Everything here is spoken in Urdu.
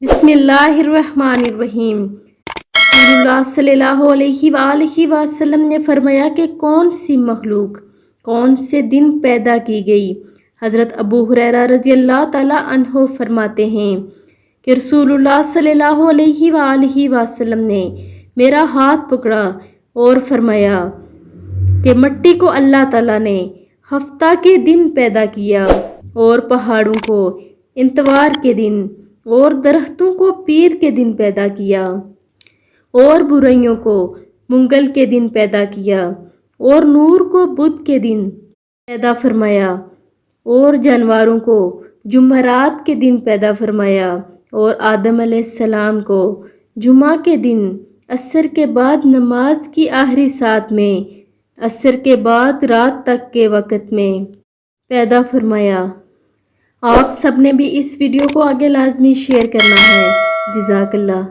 بسم اللہ الرحمن الرحیم۔ رسول اللہ صلی اللہ علیہ وآلہ وسلم نے فرمایا کہ کون سی مخلوق کون سے دن پیدا کی گئی؟ حضرت ابو ہریرہ رضی اللہ تعالیٰ عنہ فرماتے ہیں کہ رسول اللہ صلی اللہ علیہ وآلہ وسلم نے میرا ہاتھ پکڑا اور فرمایا کہ مٹی کو اللہ تعالیٰ نے ہفتہ کے دن پیدا کیا اور پہاڑوں کو اتوار کے دن اور درختوں کو پیر کے دن پیدا کیا اور برائیوں کو منگل کے دن پیدا کیا اور نور کو بدھ کے دن پیدا فرمایا اور جانوروں کو جمعرات کے دن پیدا فرمایا اور آدم علیہ السلام کو جمعہ کے دن عصر کے بعد نماز کی آخری ساعت میں عصر کے بعد رات تک کے وقت میں پیدا فرمایا۔ آپ سب نے بھی اس ویڈیو کو آگے لازمی شیئر کرنا ہے۔ جزاک اللہ۔